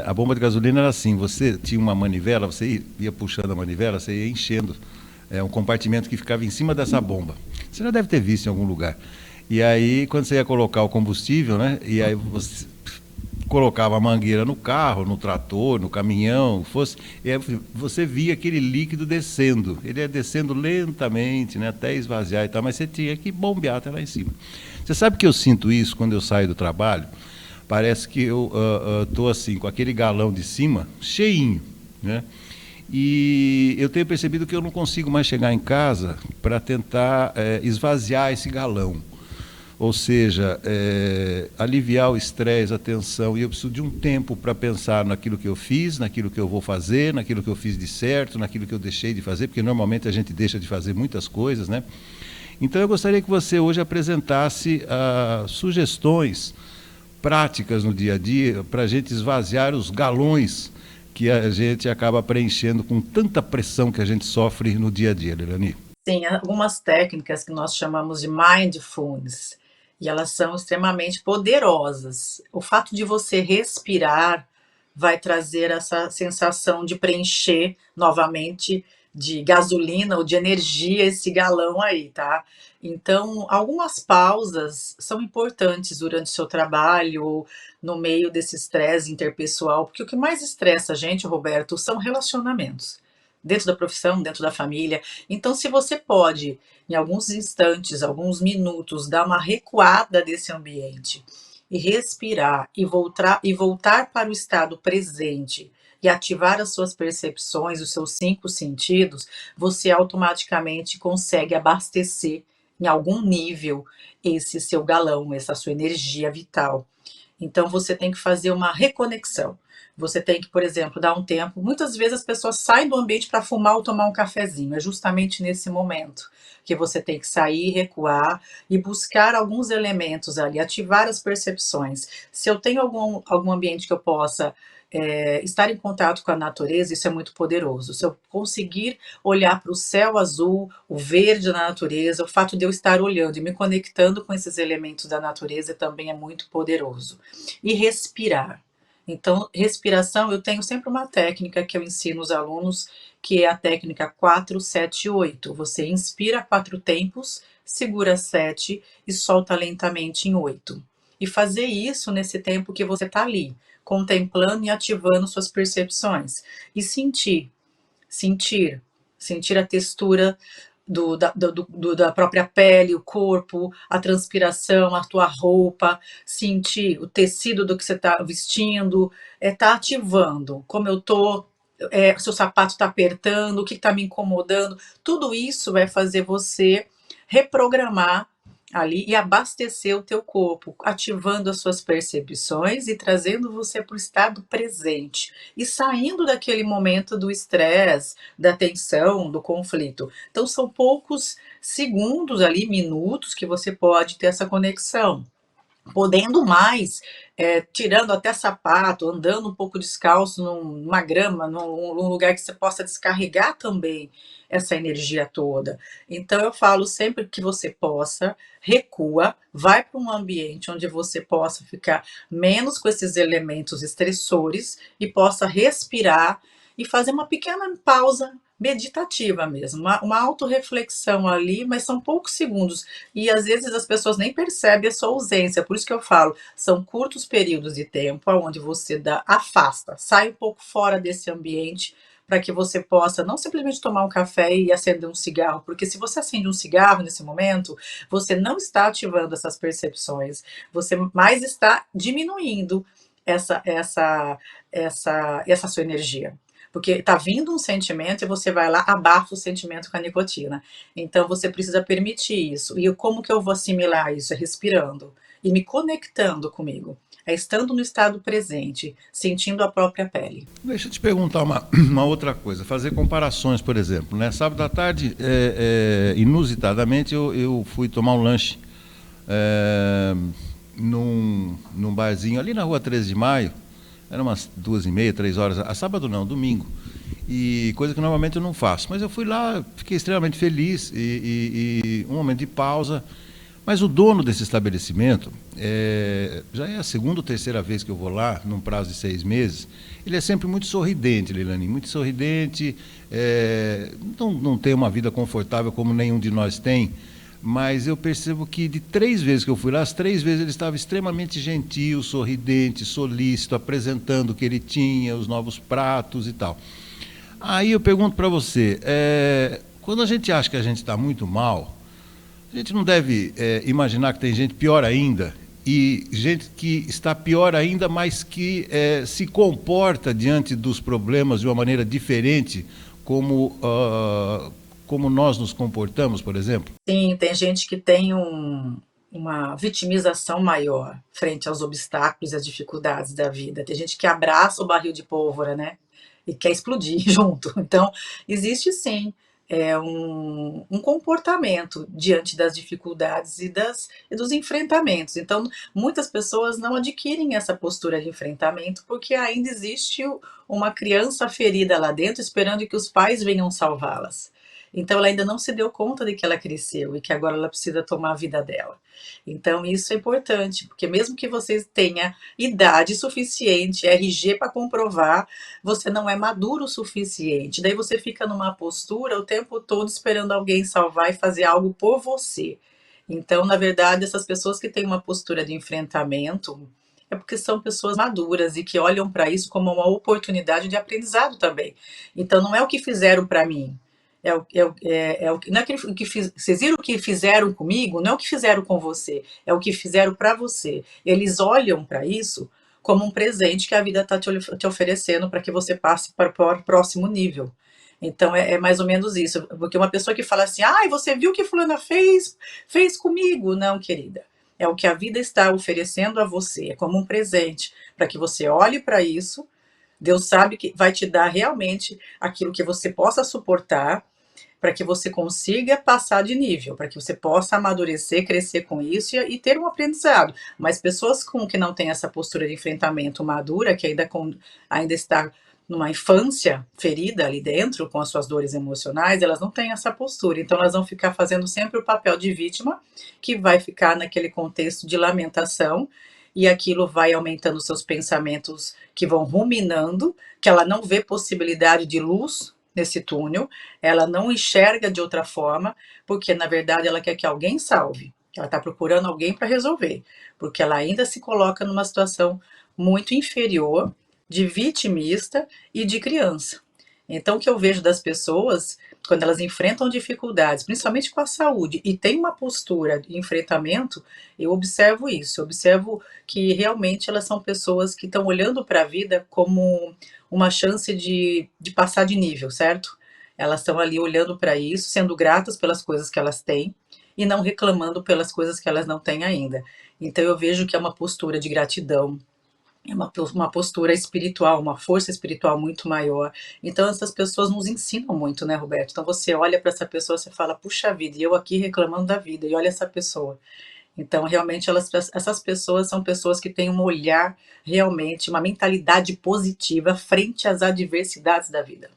A bomba de gasolina era assim, você tinha uma manivela, você ia puxando a manivela, você ia enchendo um compartimento que ficava em cima dessa bomba. Você já deve ter visto em algum lugar. E aí, quando você ia colocar o combustível, né? E aí você colocava a mangueira no carro, no trator, no caminhão, e aí você via aquele líquido descendo. Ele ia descendo lentamente, né? Até esvaziar e tal, mas você tinha que bombear até lá em cima. Você sabe que eu sinto isso quando eu saio do trabalho? Parece que eu estou assim, com aquele galão de cima, cheinho, né? E eu tenho percebido que eu não consigo mais chegar em casa para tentar esvaziar esse galão. Ou seja, aliviar o estresse, a tensão, e eu preciso de um tempo para pensar naquilo que eu fiz, naquilo que eu vou fazer, naquilo que eu fiz de certo, naquilo que eu deixei de fazer, porque normalmente a gente deixa de fazer muitas coisas, né? Então eu gostaria que você hoje apresentasse sugestões práticas no dia a dia para a gente esvaziar os galões que a gente acaba preenchendo com tanta pressão que a gente sofre no dia a dia, Leilani. Tem algumas técnicas que nós chamamos de mindfulness e elas são extremamente poderosas. O fato de você respirar vai trazer essa sensação de preencher novamente de gasolina ou de energia esse galão aí, tá? Então, algumas pausas são importantes durante o seu trabalho ou no meio desse estresse interpessoal, porque o que mais estressa a gente, Roberto, são relacionamentos. Dentro da profissão, dentro da família. Então, se você pode, em alguns instantes, alguns minutos, dar uma recuada desse ambiente e respirar e voltar para o estado presente e ativar as suas percepções, os seus cinco sentidos, você automaticamente consegue abastecer em algum nível esse seu galão, essa sua energia vital. Então você tem que fazer uma reconexão. Você tem que, por exemplo, dar um tempo. Muitas vezes as pessoas saem do ambiente para fumar ou tomar um cafezinho. É justamente nesse momento que você tem que sair, recuar e buscar alguns elementos ali, ativar as percepções. Se eu tenho algum ambiente que eu possa estar em contato com a natureza, isso é muito poderoso. Se eu conseguir olhar para o céu azul, o verde na natureza, o fato de eu estar olhando e me conectando com esses elementos da natureza também é muito poderoso. E respirar. Então, respiração, eu tenho sempre uma técnica que eu ensino os alunos, que é a técnica 4-7-8. Você inspira 4 tempos, segura 7 e solta lentamente em 8. E fazer isso nesse tempo que você está ali, contemplando e ativando suas percepções. E sentir, sentir a textura da própria pele, o corpo, a transpiração, a tua roupa, sentir o tecido do que você está vestindo, tá ativando, como eu tô, se o sapato está apertando, o que está me incomodando, tudo isso vai fazer você reprogramar ali e abastecer o teu corpo, ativando as suas percepções e trazendo você para o estado presente e saindo daquele momento do estresse, da tensão, do conflito. Então são poucos segundos ali, minutos que você pode ter essa conexão. Podendo mais, tirando até sapato, andando um pouco descalço numa grama, num lugar que você possa descarregar também essa energia toda. Então eu falo sempre que você possa, recua, vai para um ambiente onde você possa ficar menos com esses elementos estressores e possa respirar e fazer uma pequena pausa meditativa mesmo, uma autorreflexão ali, mas são poucos segundos e às vezes as pessoas nem percebem a sua ausência, por isso que eu falo, são curtos períodos de tempo onde você afasta, sai um pouco fora desse ambiente para que você possa não simplesmente tomar um café e acender um cigarro, porque se você acende um cigarro nesse momento, você não está ativando essas percepções, você mais está diminuindo essa, essa, essa sua energia. Porque está vindo um sentimento e você vai lá, abafa o sentimento com a nicotina. Então você precisa permitir isso. E como que eu vou assimilar isso? É respirando e me conectando comigo. É estando no estado presente, sentindo a própria pele. Deixa eu te perguntar uma outra coisa, fazer comparações, por exemplo, né? Sábado à tarde, inusitadamente, eu fui tomar um lanche num barzinho ali na rua 13 de Maio, era umas 2h30, 3 horas, a sábado não, domingo, e coisa que normalmente eu não faço, mas eu fui lá, fiquei extremamente feliz, e um momento de pausa, Mas o dono desse estabelecimento, já é a segunda ou terceira vez que eu vou lá, num prazo de 6 meses, ele é sempre muito sorridente, Leilani, muito sorridente, não tem uma vida confortável como nenhum de nós tem, mas eu percebo que de 3 vezes que eu fui lá, as 3 vezes ele estava extremamente gentil, sorridente, solícito, apresentando o que ele tinha, os novos pratos e tal. Aí eu pergunto para você, quando a gente acha que a gente está muito mal, a gente não deve imaginar que tem gente pior ainda, e gente que está pior ainda, mas que se comporta diante dos problemas de uma maneira diferente, como nós nos comportamos, por exemplo? Sim, tem gente que tem uma vitimização maior frente aos obstáculos e às dificuldades da vida. Tem gente que abraça o barril de pólvora, né? E quer explodir junto. Então, existe sim um comportamento diante das dificuldades e dos enfrentamentos. Então, muitas pessoas não adquirem essa postura de enfrentamento porque ainda existe uma criança ferida lá dentro esperando que os pais venham salvá-las. Então, ela ainda não se deu conta de que ela cresceu e que agora ela precisa tomar a vida dela. Então, isso é importante, porque mesmo que você tenha idade suficiente, RG para comprovar, você não é maduro o suficiente. Daí você fica numa postura o tempo todo esperando alguém salvar e fazer algo por você. Então, na verdade, essas pessoas que têm uma postura de enfrentamento é porque são pessoas maduras e que olham para isso como uma oportunidade de aprendizado também. Então, não é o que fizeram para mim. Não é o que vocês viram o que fizeram comigo, não é o que fizeram com você, é o que fizeram para você. Eles olham para isso como um presente que a vida está te oferecendo para que você passe para o próximo nível. Então é mais ou menos isso. Porque uma pessoa que fala assim, ai, você viu o que fulana fez comigo? Não, querida. É o que a vida está oferecendo a você, é como um presente, para que você olhe para isso. Deus sabe que vai te dar realmente aquilo que você possa suportar, para que você consiga passar de nível, para que você possa amadurecer, crescer com isso e ter um aprendizado. Mas pessoas que não têm essa postura de enfrentamento madura, que ainda está numa infância ferida ali dentro, com as suas dores emocionais, elas não têm essa postura. Então, elas vão ficar fazendo sempre o papel de vítima, que vai ficar naquele contexto de lamentação, e aquilo vai aumentando seus pensamentos que vão ruminando, que ela não vê possibilidade de luz nesse túnel, ela não enxerga de outra forma, porque na verdade ela quer que alguém salve. Ela está procurando alguém para resolver, porque ela ainda se coloca numa situação muito inferior, de vitimista e de criança. Então, o que eu vejo das pessoas, quando elas enfrentam dificuldades, principalmente com a saúde, e tem uma postura de enfrentamento, eu observo isso. Eu observo que realmente elas são pessoas que estão olhando para a vida como uma chance de passar de nível, certo? Elas estão ali olhando para isso, sendo gratas pelas coisas que elas têm e não reclamando pelas coisas que elas não têm ainda. Então, eu vejo que é uma postura de gratidão, é uma postura espiritual, uma força espiritual muito maior. Então, essas pessoas nos ensinam muito, né, Roberto? Então, você olha para essa pessoa, você fala, puxa vida, e eu aqui reclamando da vida, e olha essa pessoa. Então, realmente, essas pessoas são pessoas que têm um olhar, realmente, uma mentalidade positiva frente às adversidades da vida.